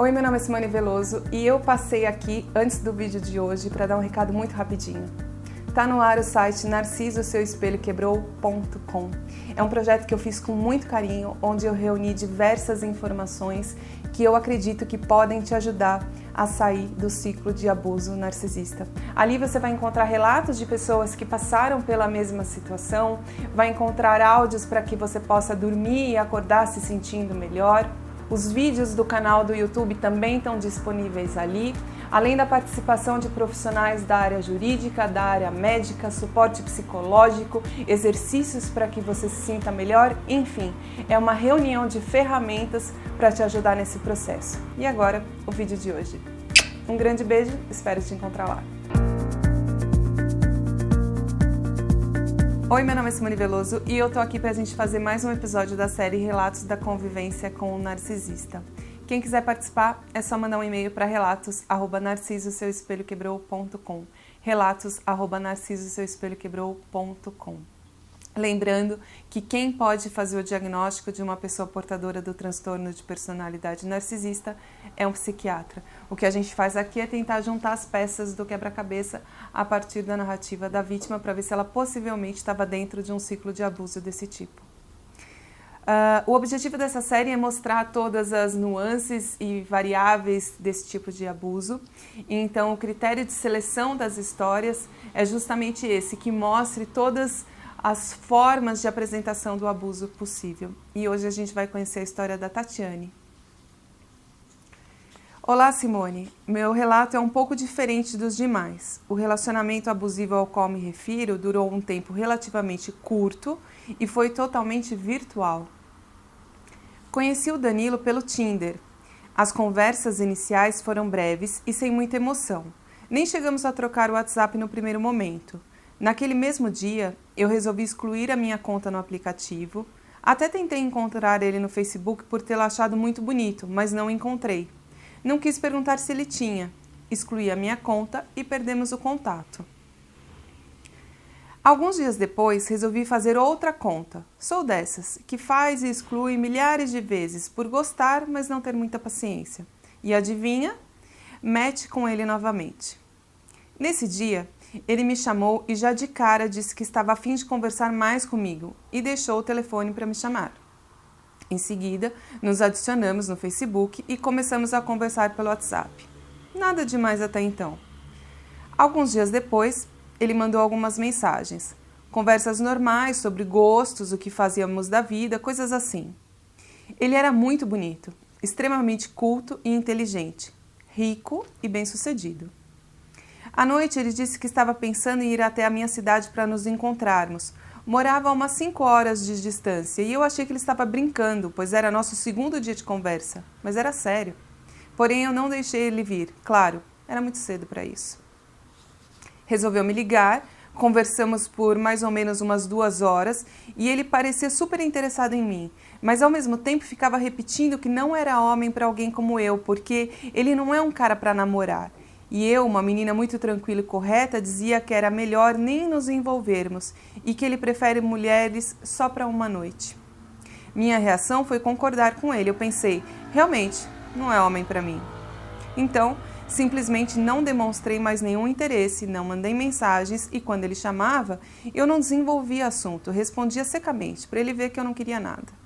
Oi, meu nome é Simone Veloso e eu passei aqui antes do vídeo de hoje para dar um recado muito rapidinho. Tá no ar o site narcisoseuespelhoquebrou.com. É um projeto que eu fiz com muito carinho, onde eu reuni diversas informações que eu acredito que podem te ajudar a sair do ciclo de abuso narcisista. Ali você vai encontrar relatos de pessoas que passaram pela mesma situação, vai encontrar áudios para que você possa dormir e acordar se sentindo melhor. Os vídeos do canal do YouTube também estão disponíveis ali, além da participação de profissionais da área jurídica, da área médica, suporte psicológico, exercícios para que você se sinta melhor, enfim, é uma reunião de ferramentas para te ajudar nesse processo. E agora, o vídeo de hoje. Um grande beijo, espero te encontrar lá. Oi, meu nome é Simone Veloso e eu tô aqui pra gente fazer mais um episódio da série Relatos da Convivência com o Narcisista. Quem quiser participar é só mandar um e-mail para relatos@narcisoseuespelhoquebrou.com relatos@narcisoseuespelhoquebrou.com. Lembrando que quem pode fazer o diagnóstico de uma pessoa portadora do transtorno de personalidade narcisista é um psiquiatra. O que a gente faz aqui é tentar juntar as peças do quebra-cabeça a partir da narrativa da vítima para ver se ela possivelmente estava dentro de um ciclo de abuso desse tipo. O objetivo dessa série é mostrar todas as nuances e variáveis desse tipo de abuso. Então, o critério de seleção das histórias é justamente esse, que mostre todas as formas de apresentação do abuso possível. E hoje a gente vai conhecer a história da Tatiane. Olá, Simone. Meu relato é um pouco diferente dos demais. O relacionamento abusivo ao qual me refiro durou um tempo relativamente curto e foi totalmente virtual. Conheci o Danilo pelo Tinder. As conversas iniciais foram breves e sem muita emoção. Nem chegamos a trocar o WhatsApp no primeiro momento. Naquele mesmo dia, eu resolvi excluir a minha conta no aplicativo. Até tentei encontrar ele no Facebook por tê-lo achado muito bonito, mas não encontrei. Não quis perguntar se ele tinha. Excluí a minha conta e perdemos o contato. Alguns dias depois, resolvi fazer outra conta. Sou dessas, que faz e exclui milhares de vezes por gostar, mas não ter muita paciência. E adivinha? Match com ele novamente. Nesse dia, ele me chamou e já de cara disse que estava a fim de conversar mais comigo e deixou o telefone para me chamar. Em seguida, nos adicionamos no Facebook e começamos a conversar pelo WhatsApp. Nada demais até então. Alguns dias depois, ele mandou algumas mensagens. Conversas normais sobre gostos, o que fazíamos da vida, coisas assim. Ele era muito bonito, extremamente culto e inteligente, rico e bem-sucedido. À noite, ele disse que estava pensando em ir até a minha cidade para nos encontrarmos. Morava a umas 5 horas de distância e eu achei que ele estava brincando, pois era nosso segundo dia de conversa, mas era sério. Porém, eu não deixei ele vir, claro, era muito cedo para isso. Resolveu me ligar, conversamos por mais ou menos umas 2 horas e ele parecia super interessado em mim, mas ao mesmo tempo ficava repetindo que não era homem para alguém como eu, porque ele não é um cara para namorar. E eu, uma menina muito tranquila e correta, dizia que era melhor nem nos envolvermos e que ele prefere mulheres só para uma noite. Minha reação foi concordar com ele. Eu pensei, realmente, não é homem para mim. Então, simplesmente não demonstrei mais nenhum interesse, não mandei mensagens e quando ele chamava, eu não desenvolvia assunto, respondia secamente, para ele ver que eu não queria nada.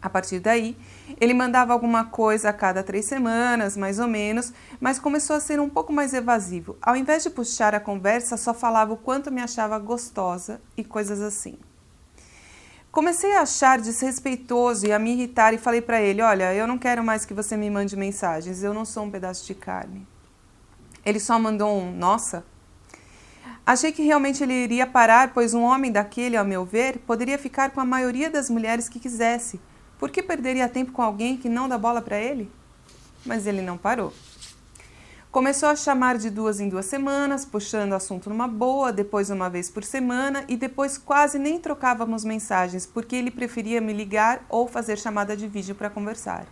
A partir daí, ele mandava alguma coisa a cada 3 semanas, mais ou menos, mas começou a ser um pouco mais evasivo. Ao invés de puxar a conversa, só falava o quanto me achava gostosa e coisas assim. Comecei a achar desrespeitoso e a me irritar e falei para ele, olha, eu não quero mais que você me mande mensagens, eu não sou um pedaço de carne. Ele só mandou um nossa. Achei que realmente ele iria parar, pois um homem daquele, ao meu ver, poderia ficar com a maioria das mulheres que quisesse. Por que perderia tempo com alguém que não dá bola para ele? Mas ele não parou. Começou a chamar de 2 em 2 semanas, puxando o assunto numa boa, depois uma vez por semana e depois quase nem trocávamos mensagens, porque ele preferia me ligar ou fazer chamada de vídeo para conversar.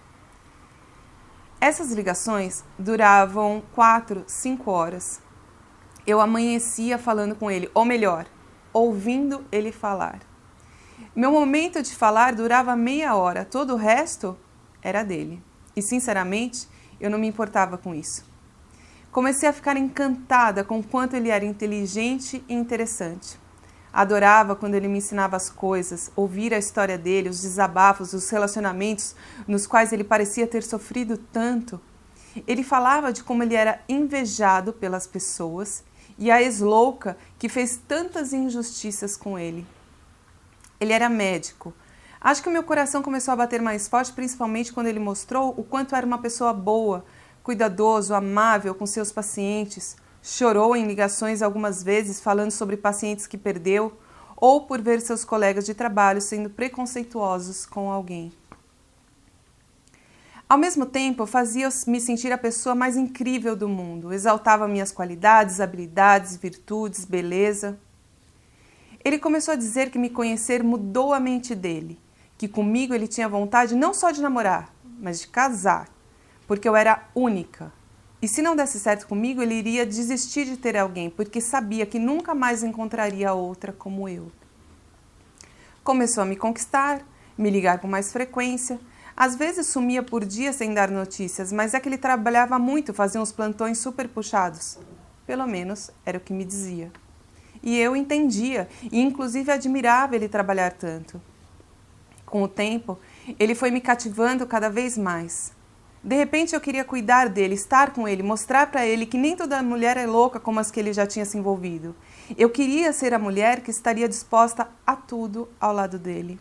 Essas ligações duravam 4, 5 horas. Eu amanhecia falando com ele, ou melhor, ouvindo ele falar. Meu momento de falar durava meia hora, todo o resto era dele. E, sinceramente, eu não me importava com isso. Comecei a ficar encantada com o quanto ele era inteligente e interessante. Adorava quando ele me ensinava as coisas, ouvir a história dele, os desabafos, os relacionamentos nos quais ele parecia ter sofrido tanto. Ele falava de como ele era invejado pelas pessoas e a ex-louca que fez tantas injustiças com ele. Ele era médico. Acho que o meu coração começou a bater mais forte, principalmente quando ele mostrou o quanto era uma pessoa boa, cuidadoso, amável com seus pacientes. Chorou em ligações algumas vezes falando sobre pacientes que perdeu ou por ver seus colegas de trabalho sendo preconceituosos com alguém. Ao mesmo tempo, fazia-me sentir a pessoa mais incrível do mundo, exaltava minhas qualidades, habilidades, virtudes, beleza. Ele começou a dizer que me conhecer mudou a mente dele, que comigo ele tinha vontade não só de namorar, mas de casar, porque eu era única. E se não desse certo comigo, ele iria desistir de ter alguém, porque sabia que nunca mais encontraria outra como eu. Começou a me conquistar, me ligar com mais frequência. Às vezes sumia por dia sem dar notícias, mas é que ele trabalhava muito, fazia uns plantões super puxados. Pelo menos era o que me dizia. E eu entendia, e inclusive admirava ele trabalhar tanto. Com o tempo, ele foi me cativando cada vez mais. De repente eu queria cuidar dele, estar com ele, mostrar para ele que nem toda mulher é louca como as que ele já tinha se envolvido. Eu queria ser a mulher que estaria disposta a tudo ao lado dele.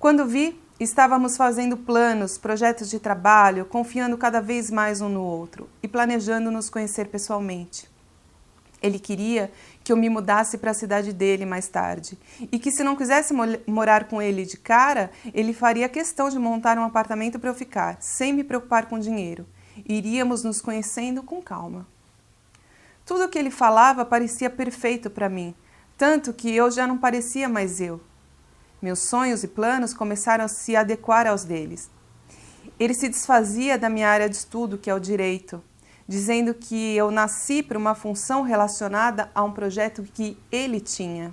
Quando vi, estávamos fazendo planos, projetos de trabalho, confiando cada vez mais um no outro e planejando nos conhecer pessoalmente. Ele queria que eu me mudasse para a cidade dele mais tarde e que se não quisesse morar com ele de cara, ele faria questão de montar um apartamento para eu ficar, sem me preocupar com dinheiro. Iríamos nos conhecendo com calma. Tudo o que ele falava parecia perfeito para mim, tanto que eu já não parecia mais eu. Meus sonhos e planos começaram a se adequar aos deles. Ele se desfazia da minha área de estudo, que é o direito, dizendo que eu nasci para uma função relacionada a um projeto que ele tinha,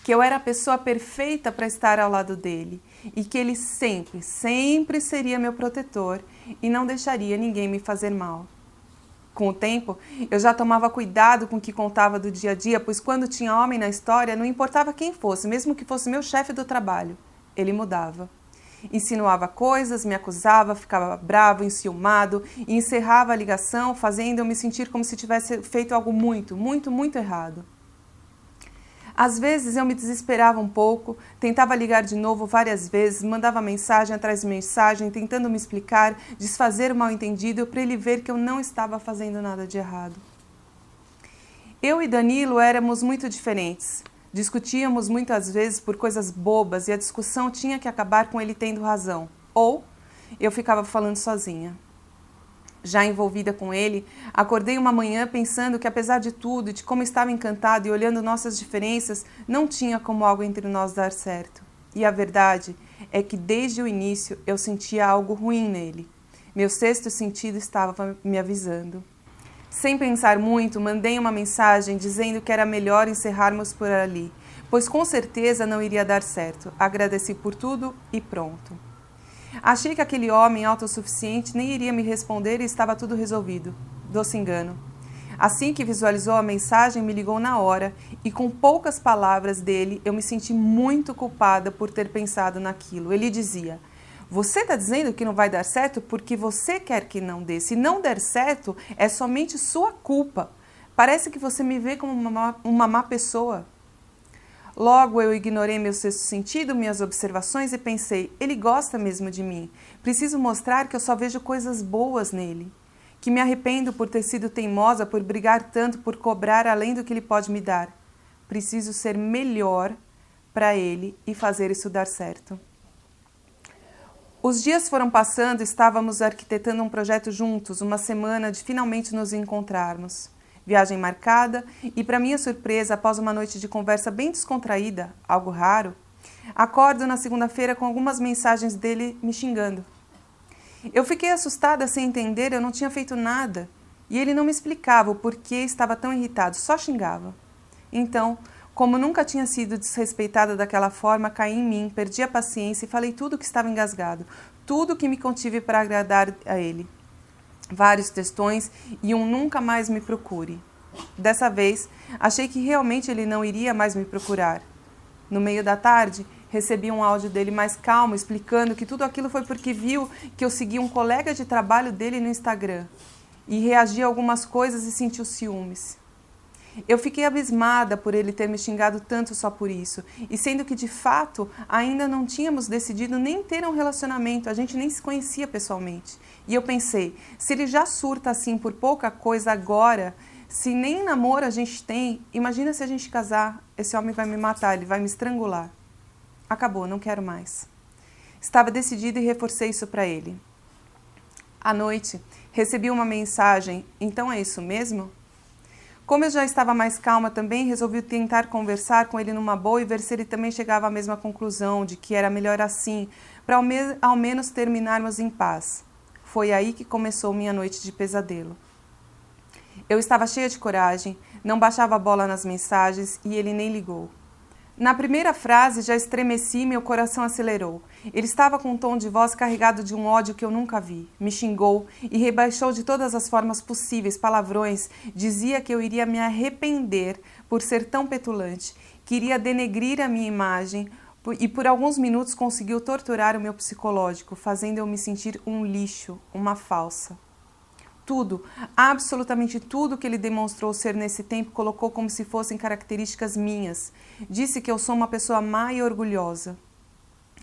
que eu era a pessoa perfeita para estar ao lado dele e que ele sempre, sempre seria meu protetor e não deixaria ninguém me fazer mal. Com o tempo, eu já tomava cuidado com o que contava do dia a dia, pois quando tinha homem na história, não importava quem fosse, mesmo que fosse meu chefe do trabalho, ele mudava. Insinuava coisas, me acusava, ficava bravo, enciumado e encerrava a ligação, fazendo eu me sentir como se tivesse feito algo muito, muito, muito errado. Às vezes eu me desesperava um pouco, tentava ligar de novo várias vezes, mandava mensagem atrás de mensagem, tentando me explicar, desfazer o mal-entendido para ele ver que eu não estava fazendo nada de errado. Eu e Danilo éramos muito diferentes. Discutíamos muitas vezes por coisas bobas e a discussão tinha que acabar com ele tendo razão, ou eu ficava falando sozinha. Já envolvida com ele, acordei uma manhã pensando que apesar de tudo e de como estava encantada e olhando nossas diferenças, não tinha como algo entre nós dar certo. E a verdade é que desde o início eu sentia algo ruim nele. Meu sexto sentido estava me avisando. Sem pensar muito, mandei uma mensagem dizendo que era melhor encerrarmos por ali, pois com certeza não iria dar certo. Agradeci por tudo e pronto. Achei que aquele homem autossuficiente nem iria me responder e estava tudo resolvido. Doce engano. Assim que visualizou a mensagem, me ligou na hora e com poucas palavras dele, eu me senti muito culpada por ter pensado naquilo. Ele dizia: "Você está dizendo que não vai dar certo porque você quer que não dê. Se não der certo, é somente sua culpa. Parece que você me vê como uma má pessoa." Logo eu ignorei meu sexto sentido, minhas observações e pensei: ele gosta mesmo de mim. Preciso mostrar que eu só vejo coisas boas nele. Que me arrependo por ter sido teimosa, por brigar tanto, por cobrar além do que ele pode me dar. Preciso ser melhor para ele e fazer isso dar certo. Os dias foram passando, estávamos arquitetando um projeto juntos, uma semana de finalmente nos encontrarmos. Viagem marcada e, para minha surpresa, após uma noite de conversa bem descontraída, algo raro, acordo na segunda-feira com algumas mensagens dele me xingando. Eu fiquei assustada sem entender, eu não tinha feito nada e ele não me explicava o porquê estava tão irritado, só xingava. Então, como nunca tinha sido desrespeitada daquela forma, caí em mim, perdi a paciência e falei tudo o que estava engasgado. tudo que me contive para agradar a ele. Vários textões e um nunca mais me procure. Dessa vez, achei que realmente ele não iria mais me procurar. No meio da tarde, recebi um áudio dele mais calmo, explicando que tudo aquilo foi porque viu que eu segui um colega de trabalho dele no Instagram e reagi a algumas coisas e sentiu ciúmes. Eu fiquei abismada por ele ter me xingado tanto só por isso, e sendo que de fato ainda não tínhamos decidido nem ter um relacionamento, a gente nem se conhecia pessoalmente. E eu pensei, se ele já surta assim por pouca coisa agora, se nem namoro a gente tem, imagina se a gente casar, esse homem vai me matar, ele vai me estrangular. Acabou, não quero mais. Estava decidida e reforcei isso para ele. À noite, recebi uma mensagem, então é isso mesmo? Como eu já estava mais calma também, resolvi tentar conversar com ele numa boa e ver se ele também chegava à mesma conclusão, de que era melhor assim, para ao menos terminarmos em paz. Foi aí que começou minha noite de pesadelo. Eu estava cheia de coragem, não baixava a bola nas mensagens e ele nem ligou. Na primeira frase já estremeci e meu coração acelerou. Ele estava com um tom de voz carregado de um ódio que eu nunca vi. Me xingou e rebaixou de todas as formas possíveis, palavrões. Dizia que eu iria me arrepender por ser tão petulante, que iria denegrir a minha imagem e por alguns minutos conseguiu torturar o meu psicológico, fazendo eu me sentir um lixo, uma falsa. Tudo, absolutamente tudo que ele demonstrou ser nesse tempo colocou como se fossem características minhas. Disse que eu sou uma pessoa má e orgulhosa.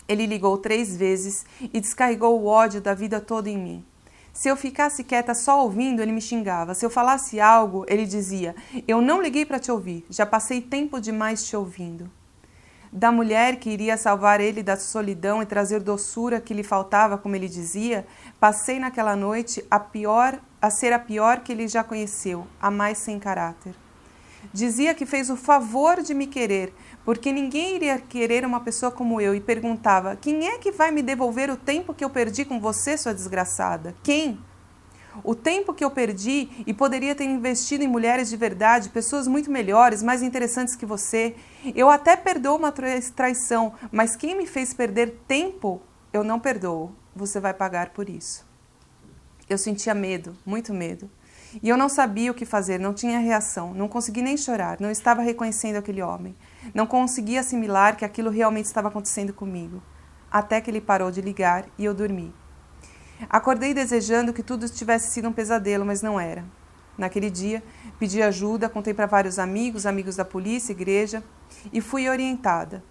Ele ligou 3 vezes e descarregou o ódio da vida toda em mim. Se eu ficasse quieta só ouvindo, ele me xingava. Se eu falasse algo, ele dizia, eu não liguei para te ouvir, já passei tempo demais te ouvindo. Da mulher que iria salvar ele da solidão e trazer doçura que lhe faltava, como ele dizia, passei naquela noite a ser a pior que ele já conheceu, a mais sem caráter. Dizia que fez o favor de me querer, porque ninguém iria querer uma pessoa como eu, e perguntava, quem é que vai me devolver o tempo que eu perdi com você, sua desgraçada? Quem? O tempo que eu perdi e poderia ter investido em mulheres de verdade, pessoas muito melhores, mais interessantes que você. Eu até perdoo uma traição, mas quem me fez perder tempo, eu não perdoo. Você vai pagar por isso. Eu sentia medo, muito medo. E eu não sabia o que fazer, não tinha reação, não consegui nem chorar, não estava reconhecendo aquele homem. Não conseguia assimilar que aquilo realmente estava acontecendo comigo. Até que ele parou de ligar e eu dormi. Acordei desejando que tudo tivesse sido um pesadelo, mas não era. Naquele dia, pedi ajuda, contei para vários amigos da polícia, igreja, e fui orientada.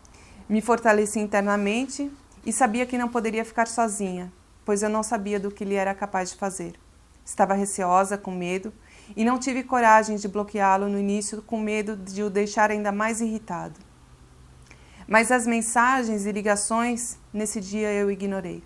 Me fortaleci internamente e sabia que não poderia ficar sozinha, pois eu não sabia do que ele era capaz de fazer. Estava receosa, com medo, e não tive coragem de bloqueá-lo no início, com medo de o deixar ainda mais irritado. Mas as mensagens e ligações, nesse dia eu ignorei.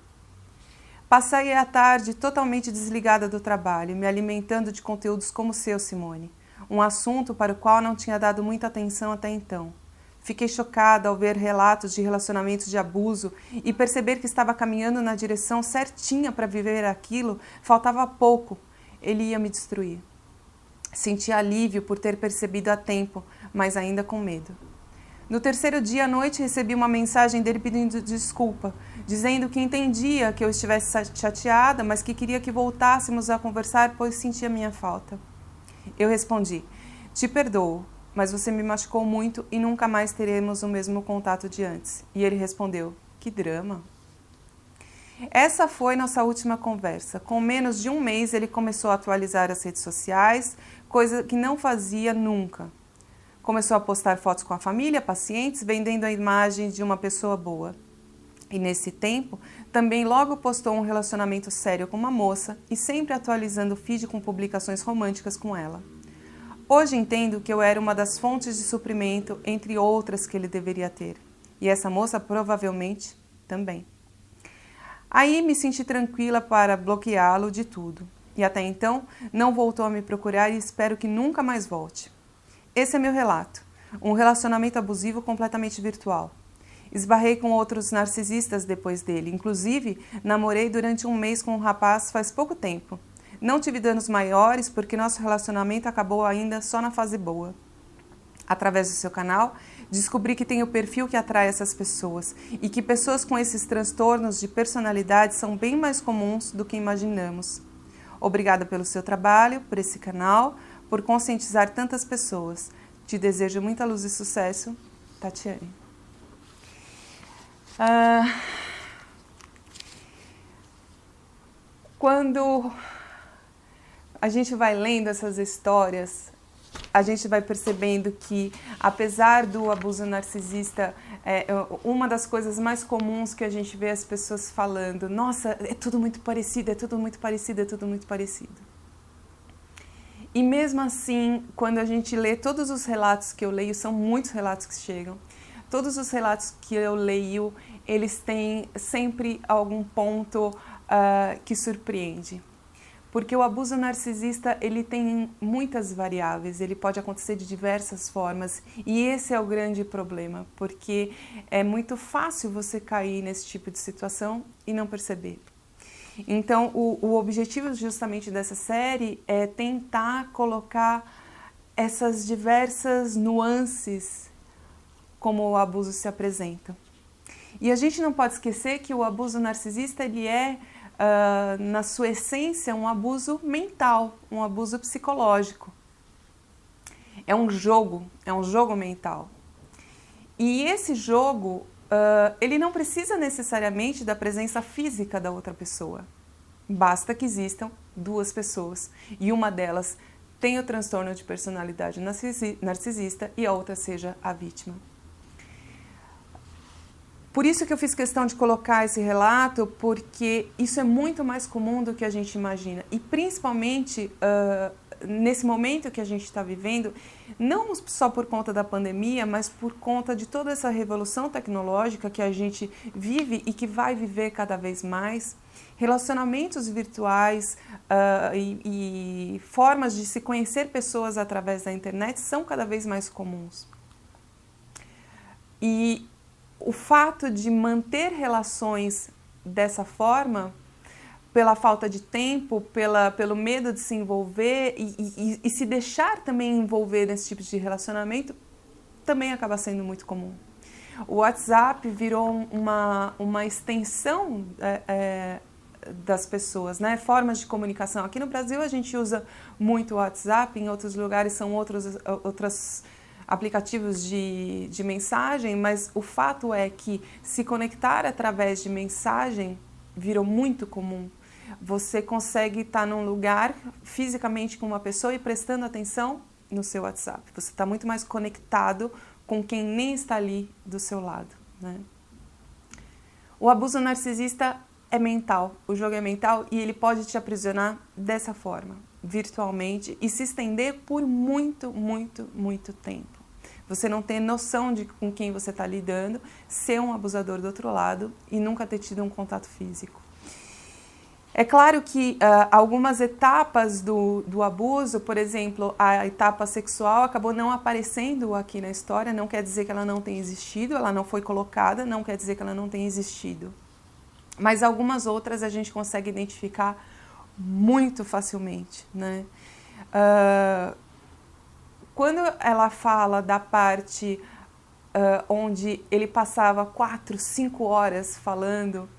Passei a tarde totalmente desligada do trabalho, me alimentando de conteúdos como o seu, Simone, um assunto para o qual não tinha dado muita atenção até então. Fiquei chocada ao ver relatos de relacionamentos de abuso e perceber que estava caminhando na direção certinha para viver aquilo, faltava pouco, ele ia me destruir. Senti alívio por ter percebido a tempo, mas ainda com medo. No terceiro dia à noite recebi uma mensagem dele pedindo desculpa, dizendo que entendia que eu estivesse chateada, mas que queria que voltássemos a conversar, pois sentia minha falta. Eu respondi, te perdoo, mas você me machucou muito e nunca mais teremos o mesmo contato de antes. E ele respondeu, que drama. Essa foi nossa última conversa. Com menos de um mês ele começou a atualizar as redes sociais, coisa que não fazia nunca. Começou a postar fotos com a família, pacientes, vendendo a imagem de uma pessoa boa. E nesse tempo, também logo postou um relacionamento sério com uma moça e sempre atualizando o feed com publicações românticas com ela. Hoje entendo que eu era uma das fontes de suprimento, entre outras que ele deveria ter. E essa moça provavelmente também. Aí me senti tranquila para bloqueá-lo de tudo. E até então, não voltou a me procurar e espero que nunca mais volte. Esse é meu relato, um relacionamento abusivo completamente virtual. Esbarrei com outros narcisistas depois dele, inclusive namorei durante um mês com um rapaz faz pouco tempo. Não tive danos maiores porque nosso relacionamento acabou ainda só na fase boa. Através do seu canal, Descobri que tem o perfil que atrai essas pessoas e que pessoas com esses transtornos de personalidade são bem mais comuns do que imaginamos. Obrigada pelo seu trabalho, por esse canal, por conscientizar tantas pessoas. Te desejo muita luz e sucesso, Tatiane. Quando a gente vai lendo essas histórias, a gente vai percebendo que, apesar do abuso narcisista, uma das coisas mais comuns que a gente vê as pessoas falando, nossa, é tudo muito parecido, é tudo muito parecido, é tudo muito parecido. E mesmo assim, quando a gente lê todos os relatos que eu leio, são muitos relatos que chegam, todos os relatos que eu leio, eles têm sempre algum ponto que surpreende. Porque o abuso narcisista, ele tem muitas variáveis, ele pode acontecer de diversas formas, e esse é o grande problema, porque é muito fácil você cair nesse tipo de situação e não perceber. Então, o objetivo justamente dessa série é tentar colocar essas diversas nuances como o abuso se apresenta. E a gente não pode esquecer que o abuso narcisista, ele é, na sua essência, um abuso mental, um abuso psicológico. É um jogo mental. E esse jogo, ele não precisa necessariamente da presença física da outra pessoa. Basta que existam duas pessoas e uma delas tenha o transtorno de personalidade narcisista e a outra seja a vítima. Por isso que eu fiz questão de colocar esse relato, porque isso é muito mais comum do que a gente imagina. E principalmente nesse momento que a gente está vivendo, não só por conta da pandemia, mas por conta de toda essa revolução tecnológica que a gente vive e que vai viver cada vez mais. Relacionamentos virtuais e formas de se conhecer pessoas através da internet são cada vez mais comuns. E o fato de manter relações dessa forma, pela falta de tempo, pelo medo de se envolver e se deixar também envolver nesse tipo de relacionamento, também acaba sendo muito comum. O WhatsApp virou uma extensão das pessoas, né? Formas de comunicação. Aqui no Brasil a gente usa muito o WhatsApp, em outros lugares são outros aplicativos de mensagem, mas o fato é que se conectar através de mensagem virou muito comum. Você consegue estar num lugar fisicamente com uma pessoa e prestando atenção no seu WhatsApp. Você está muito mais conectado com quem nem está ali do seu lado, né? O abuso narcisista é mental, o jogo é mental e ele pode te aprisionar dessa forma, virtualmente, e se estender por muito, muito, muito tempo. Você não tem noção de com quem você está lidando, ser um abusador do outro lado e nunca ter tido um contato físico. É claro que algumas etapas do abuso, por exemplo, a etapa sexual acabou não aparecendo aqui na história, não quer dizer que ela não tenha existido, ela não foi colocada, não quer dizer que ela não tenha existido. Mas algumas outras a gente consegue identificar muito facilmente, né? Quando ela fala da parte onde ele passava 4, 5 horas falando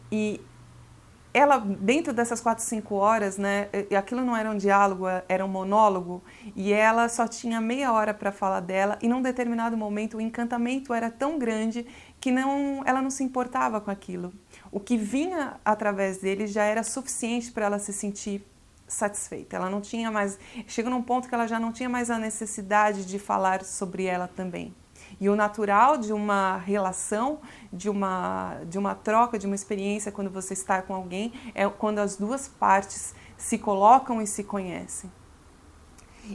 e ela, dentro dessas 4, 5 horas, né, aquilo não era um diálogo, era um monólogo, e ela só tinha meia hora para falar dela, e num determinado momento o encantamento era tão grande que ela não se importava com aquilo. O que vinha através dele já era suficiente para ela se sentir satisfeita. Ela não tinha mais... Chegou num ponto que ela já não tinha mais a necessidade de falar sobre ela também. E o natural de uma relação, de uma troca, de uma experiência quando você está com alguém, é quando as duas partes se colocam e se conhecem.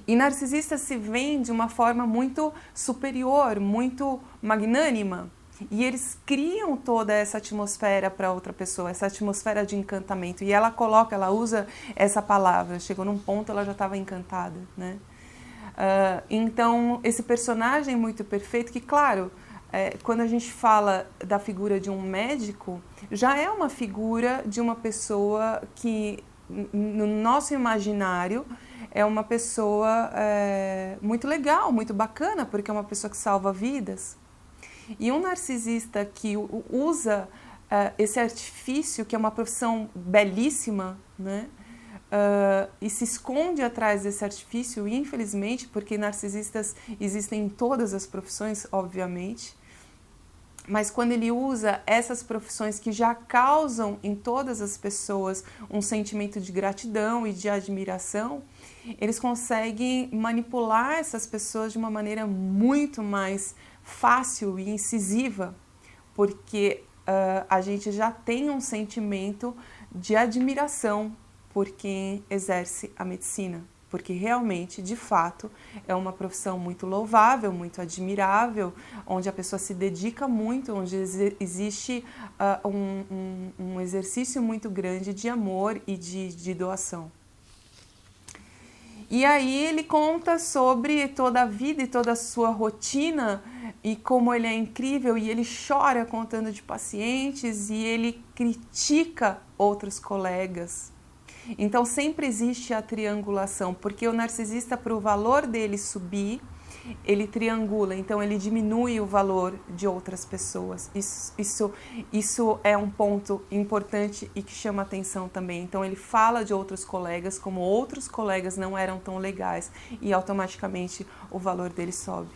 E narcisistas se veem de uma forma muito superior, muito magnânima. E eles criam toda essa atmosfera para outra pessoa, essa atmosfera de encantamento. E ela usa essa palavra. Chegou num ponto, ela já estava encantada, né? Então, esse personagem muito perfeito, que claro, quando a gente fala da figura de um médico, já é uma figura de uma pessoa que, no nosso imaginário, é uma pessoa muito legal, muito bacana, porque é uma pessoa que salva vidas. E um narcisista que usa esse artifício, que é uma profissão belíssima, né? E se esconde atrás desse artifício, infelizmente, porque narcisistas existem em todas as profissões, obviamente, mas quando ele usa essas profissões que já causam em todas as pessoas um sentimento de gratidão e de admiração, eles conseguem manipular essas pessoas de uma maneira muito mais fácil e incisiva, porque a gente já tem um sentimento de admiração por quem exerce a medicina, porque realmente, de fato, é uma profissão muito louvável, muito admirável, onde a pessoa se dedica muito, onde existe um exercício muito grande de amor e de doação. E aí ele conta sobre toda a vida e toda a sua rotina e como ele é incrível, e ele chora contando de pacientes e ele critica outros colegas. Então sempre existe a triangulação, porque o narcisista, para o valor dele subir, ele triangula, então ele diminui o valor de outras pessoas. Isso é um ponto importante e que chama atenção também. Então ele fala de outros colegas como outros colegas não eram tão legais e automaticamente o valor dele sobe.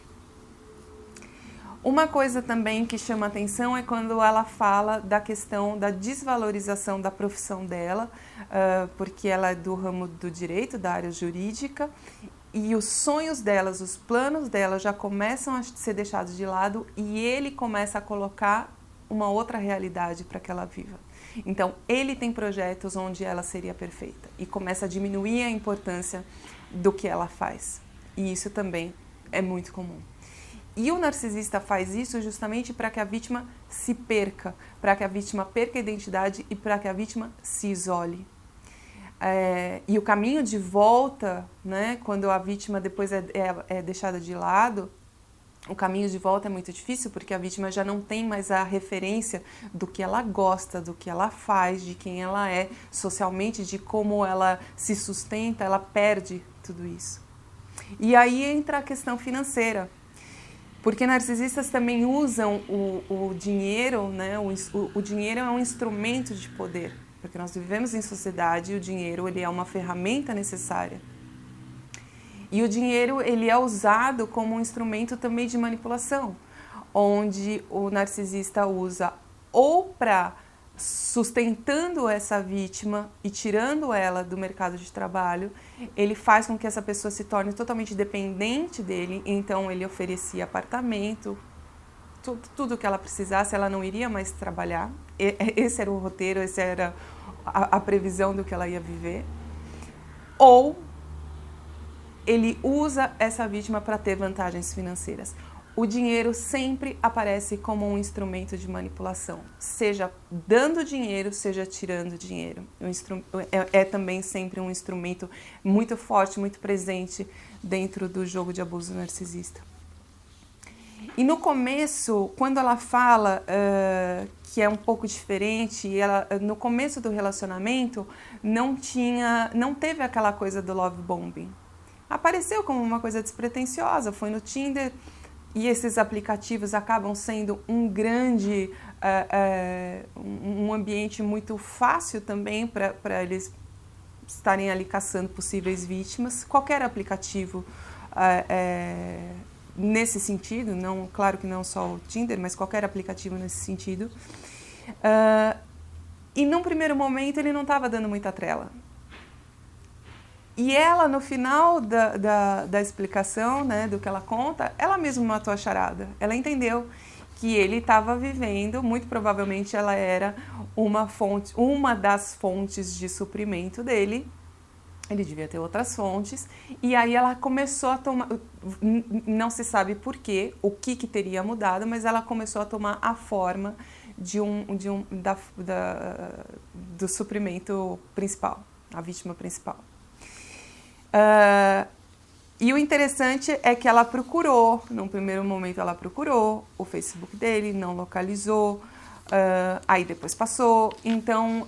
Uma coisa também que chama atenção é quando ela fala da questão da desvalorização da profissão dela, porque ela é do ramo do direito, da área jurídica, e os sonhos delas, os planos dela já começam a ser deixados de lado e ele começa a colocar uma outra realidade para que ela viva. Então, ele tem projetos onde ela seria perfeita e começa a diminuir a importância do que ela faz. E isso também é muito comum. E o narcisista faz isso justamente para que a vítima se perca, para que a vítima perca a identidade e para que a vítima se isole. E o caminho de volta, né, quando a vítima depois é deixada de lado, o caminho de volta é muito difícil porque a vítima já não tem mais a referência do que ela gosta, do que ela faz, de quem ela é socialmente, de como ela se sustenta, ela perde tudo isso. E aí entra a questão financeira. Porque narcisistas também usam o dinheiro, né? O dinheiro é um instrumento de poder, porque nós vivemos em sociedade e o dinheiro ele é uma ferramenta necessária. E o dinheiro ele é usado como um instrumento também de manipulação, onde o narcisista usa ou para sustentando essa vítima e tirando ela do mercado de trabalho, ele faz com que essa pessoa se torne totalmente dependente dele, então ele oferecia apartamento, tudo que ela precisasse, ela não iria mais trabalhar, esse era o roteiro, essa era a previsão do que ela ia viver, ou ele usa essa vítima para ter vantagens financeiras. O dinheiro sempre aparece como um instrumento de manipulação, seja dando dinheiro, seja tirando dinheiro. É também sempre um instrumento muito forte, muito presente dentro do jogo de abuso narcisista. E no começo, quando ela fala que é um pouco diferente, no começo do relacionamento não teve aquela coisa do love bombing. Apareceu como uma coisa despretensiosa, foi no Tinder. E esses aplicativos acabam sendo um ambiente muito fácil também para eles estarem ali caçando possíveis vítimas. Qualquer aplicativo nesse sentido, não, claro que não só o Tinder, mas qualquer aplicativo nesse sentido. E num primeiro momento ele não estava dando muita trela. E ela, no final da explicação, né, do que ela conta, ela mesma matou a charada. Ela entendeu que ele estava vivendo, muito provavelmente ela era uma das fontes de suprimento dele. Ele devia ter outras fontes. E aí ela começou a tomar, não se sabe por quê, o que teria mudado, mas ela começou a tomar a forma do suprimento principal, a vítima principal. E o interessante é que ela procurou, num primeiro momento ela procurou o Facebook dele, não localizou, aí depois passou, então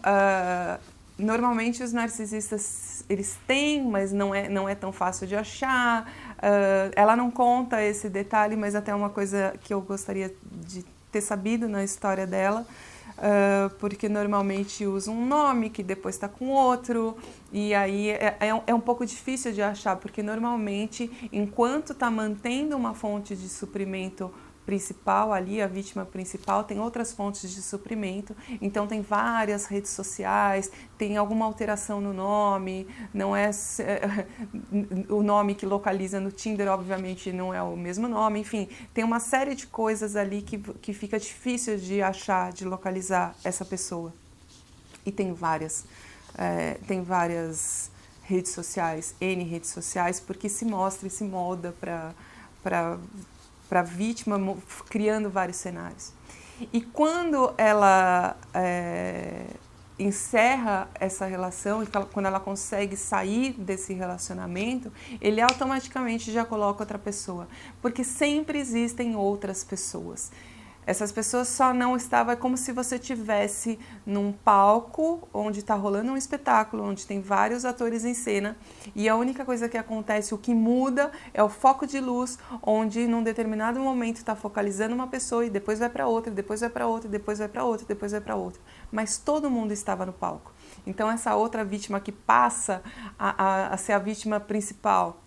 Normalmente os narcisistas, eles têm, mas não é tão fácil de achar. Ela não conta esse detalhe, mas até uma coisa que eu gostaria de ter sabido na história dela, porque normalmente usa um nome que depois está com outro, e aí é um pouco difícil de achar, porque normalmente, enquanto está mantendo uma fonte de suprimento principal ali, a vítima principal, tem outras fontes de suprimento, então tem várias redes sociais, tem alguma alteração no nome, não é o nome que localiza no Tinder, obviamente não é o mesmo nome, enfim, tem uma série de coisas ali que fica difícil de achar, de localizar essa pessoa. E tem várias redes sociais, N redes sociais, porque se mostra e se molda para a vítima, criando vários cenários. E quando ela encerra essa relação, e quando ela consegue sair desse relacionamento, ele automaticamente já coloca outra pessoa, porque sempre existem outras pessoas. Essas pessoas só não estavam, é como se você estivesse num palco onde está rolando um espetáculo, onde tem vários atores em cena, e a única coisa que acontece, o que muda, é o foco de luz, onde num determinado momento está focalizando uma pessoa e depois vai para outra, depois vai para outra, depois vai para outra, depois vai para outra. Mas todo mundo estava no palco. Então essa outra vítima que passa a ser a vítima principal,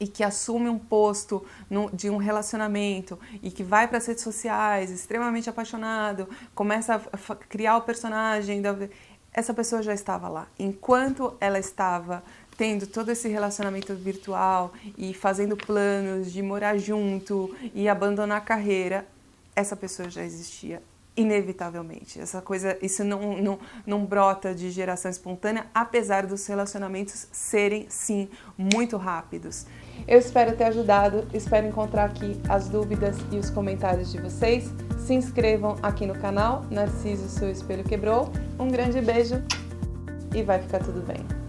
e que assume um posto de um relacionamento e que vai para as redes sociais, extremamente apaixonado, começa a criar o personagem, essa pessoa já estava lá. Enquanto ela estava tendo todo esse relacionamento virtual e fazendo planos de morar junto e abandonar a carreira, essa pessoa já existia. Inevitavelmente. Essa coisa, isso não brota de geração espontânea, apesar dos relacionamentos serem, sim, muito rápidos. Eu espero ter ajudado, espero encontrar aqui as dúvidas e os comentários de vocês. Se inscrevam aqui no canal, Narciso, seu espelho quebrou. Um grande beijo e vai ficar tudo bem.